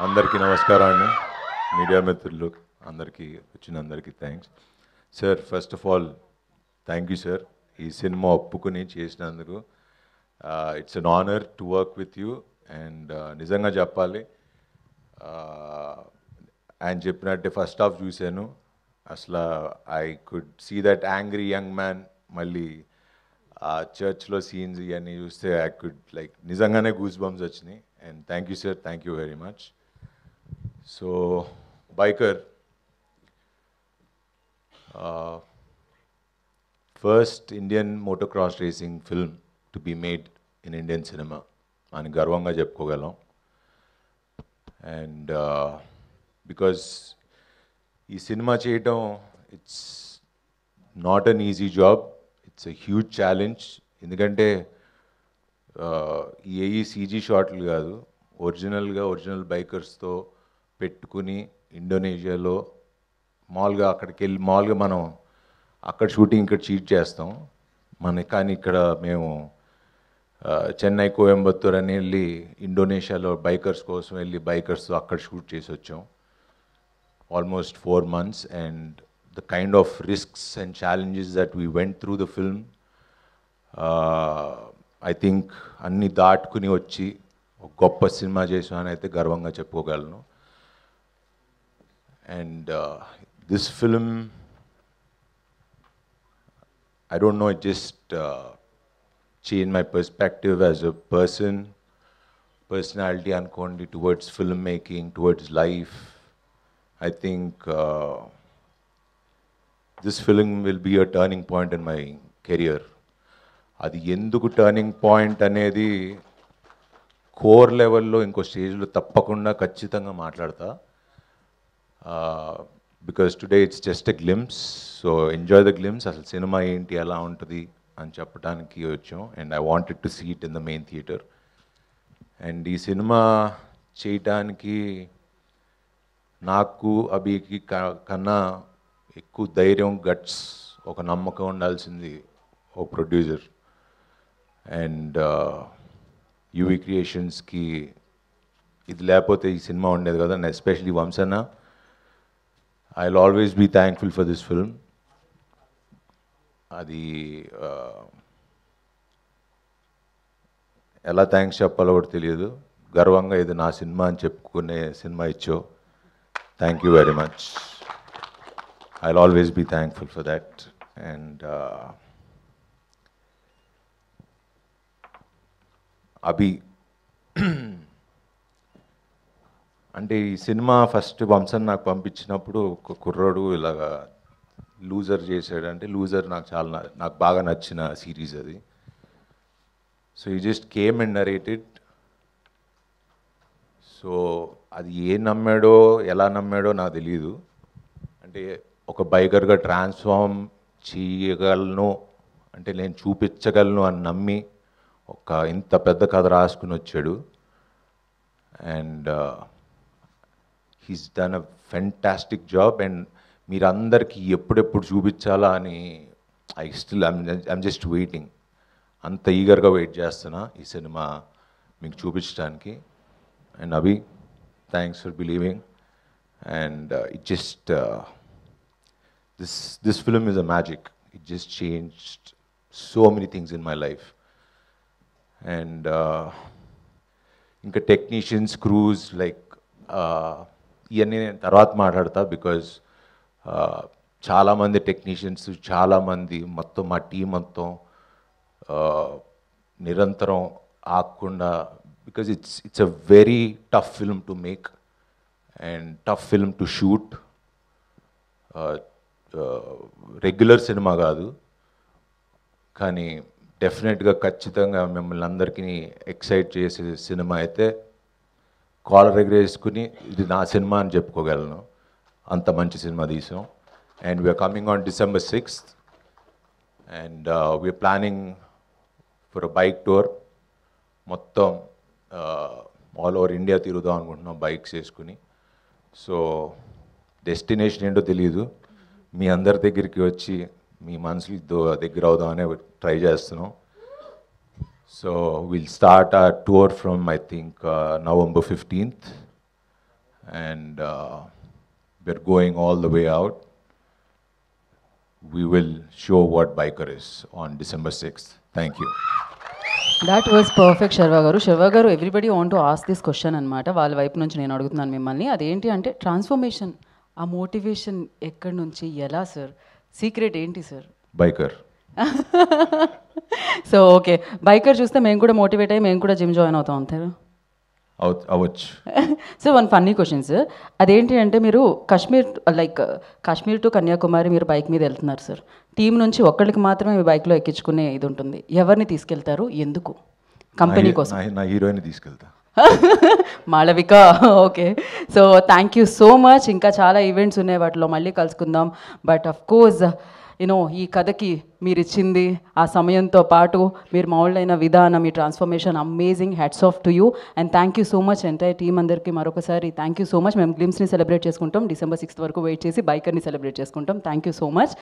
అందరికీ నమస్కారం అండి. మీడియా మిత్రులు అందరికీ వచ్చినందరికీ thanks sir. First of all thank you sir, ఈ సినిమా ఒప్పుకుని చేసినందుకు. It's an honour to work with you. And నిజంగా చెప్పాలి, ఆయన చెప్పినట్టే ఫస్ట్ హాఫ్ చూశాను. అసలు I could see that angry young man. మళ్ళీ ఆ చర్చ్లో సీన్స్ ఇవన్నీ చూస్తే ఐ కుడ్ లైక్ నిజంగానే గూస్ బంప్స్ వచ్చినాయి. And thank you sir, thank you very much. So biker, first Indian motocross racing film to be made in Indian cinema అని గర్వంగా చెప్పుకోగలం. And because ఈ సినిమా చేయటం it's not an easy job, it's a huge challenge. ఎందుకంటే ఈ CG షాట్లు కాదు, original బైకర్స్తో పెట్టుకుని ఇండోనేషియాలో మామూలుగా మనం అక్కడ షూటింగ్ ఇక్కడ షూట్ చేస్తాం. కానీ ఇక్కడ మేము చెన్నై, కోయంబత్తూర్ అని వెళ్ళి ఇండోనేషియాలో బైకర్స్ కోసం వెళ్ళి బైకర్స్తో అక్కడ షూట్ చేసి వచ్చాం. Almost 4 months. And the kind of risks and challenges that we went through the film, I think అన్నీ దాటుకుని వచ్చి ఒక గొప్ప సినిమా చేసామని అయితే గర్వంగా చెప్పుకోగలను. And this film, I don't know, it just changed my perspective as a personality అనుకోండి, towards filmmaking, towards life. I think this film will be a turning point in my career. అది ఎందుకు turning point అనేది core లెవెల్లో ఇంకో స్టేజ్లో తప్పకుండా ఖచ్చితంగా మాట్లాడతా. Because today it's just a glimpse. So enjoy the glimpse. అసలు సినిమా ఏంటి, ఎలా ఉంటుంది అని చెప్పడానికి వచ్చాం. And I wanted to see it in the main theatre. అండ్ ఈ సినిమా చేయటానికి నాకు అభికి కన్నా ఎక్కువ ధైర్యం, గట్స్, ఒక నమ్మకం ఉండాల్సింది ఓ ప్రొడ్యూసర్. అండ్ యువి క్రియేషన్స్కి ఇది లేకపోతే ఈ సినిమా ఉండేది కదా. అండ్ ఎస్పెషలీ వంశన్న, I'll always be thankful for this film. అది ఎలా థ్యాంక్స్ చెప్పాలో కూడా తెలియదు. గర్వంగా ఇది నా సినిమా అని చెప్పుకునే సినిమా ఇచ్చో. Thank you very much. I'll always be thankful for that. And Abhi, అంటే ఈ సినిమా ఫస్ట్ వంశన్ నాకు పంపించినప్పుడు ఒక కుర్రాడు ఇలాగా లూజర్ చేశాడు. అంటే లూజర్ నాకు బాగా నచ్చిన సిరీస్ అది. సో ఈ just came and narrated. So అది నమ్మాడో ఎలా నమ్మాడో నాకు తెలియదు. అంటే ఒక బైకర్గా ట్రాన్స్ఫార్మ్ చేయగలను, అంటే నేను చూపించగలను అని నమ్మి ఒక ఇంత పెద్ద కథ రాసుకుని వచ్చాడు. And he's done a fantastic job. And మీరందరికీ ఎప్పుడెప్పుడు చూపించాలా అని ఐమ్ జస్ట్ వెయిటింగ్. అంత ఈగర్గా వెయిట్ చేస్తున్నా ఈ సినిమా మీకు చూపించడానికి. And Abhi, thanks for believing. And it just this film is a magic. It just changed so many things in my life. And ఇంకా టెక్నీషియన్స్, క్రూస్, లైక్ ఇవన్నీ నేను తర్వాత మాట్లాడతా. బికాజ్ చాలామంది టెక్నీషియన్స్, చాలామంది మొత్తం మా టీం మొత్తం నిరంతరం ఆగకుండా, because it's a very tough film to make and tough film to shoot. Regular cinema కాదు, కానీ డెఫినెట్గా ఖచ్చితంగా మిమ్మల్ని అందరికీ ఎక్సైట్ చేసే సినిమా అయితే కాలర్ ఎగరేసుకుని ఇది నా సినిమా అని చెప్పుకోగలను. అంత మంచి సినిమా తీసాం. And we're coming on December 6th. And we're planning for a bike tour. మొత్తం ఆల్ ఓవర్ ఇండియా తిరుగుదాం అనుకుంటున్నాం బైక్స్ వేసుకుని. సో డెస్టినేషన్ ఏంటో తెలియదు, మీ అందరి దగ్గరికి వచ్చి మీ మనసులతో దగ్గర అవుదామనే ట్రై చేస్తున్నాం. So we'll start our tour from, I think, November 15th. and we're going all the way out. We will show what biker is on December 6th. Thank you. That was perfect Sharwa garu. Sharwa garu, everybody want to ask this question అనమాట. వాళ్ళ వైపు నుంచి నేను అడుగుతున్నాను మిమ్మల్ని. అదేంటి అంటే transformation, ఆ మోటివేషన్ ఎక్కడి నుంచి, ఎలా సార్? సీక్రెట్ ఏంటి sir? Biker. So okay, biker చూస్తే మేము కూడా మోటివేట్ అయ్యి మేము కూడా జిమ్ జాయిన్ అవుతాం అంటారు. అవ్వచ్చు. So one funny question sir, అదేంటి అంటే మీరు కాశ్మీర్ టు కన్యాకుమారి మీరు బైక్ మీద వెళ్తున్నారు సార్. టీం నుంచి ఒక్కళ్ళకి మాత్రమే మీ బైక్లో ఎక్కించుకునే ఇది ఉంటుంది. ఎవరిని తీసుకెళ్తారు, ఎందుకు? కంపెనీ కోసం? నా హీరోయిన్ తీసుకెళ్తా. Malavika. Okay, so thank you so much. ఇంకా చాలా ఈవెంట్స్ ఉన్నాయి, వాటిలో మళ్ళీ కలుసుకుందాం. బట్ అఫ్ కోర్స్ యూనో ఈ కథకి మీరు ఇచ్చింది ఆ సమయంతో పాటు మీరు మౌల్డైన విధానం, మీ transformation amazing. Hats off to you and thank you so much. Entire team అందరికీ మరొకసారి థ్యాంక్ యూ సో మచ్. మేము గ్లిమ్స్ని సెలబ్రేట్ చేసుకుంటాం. December 6th వరకు వెయిట్ చేసి బైకర్ని సెలబ్రేట్ చేసుకుంటాం. Thank you so much.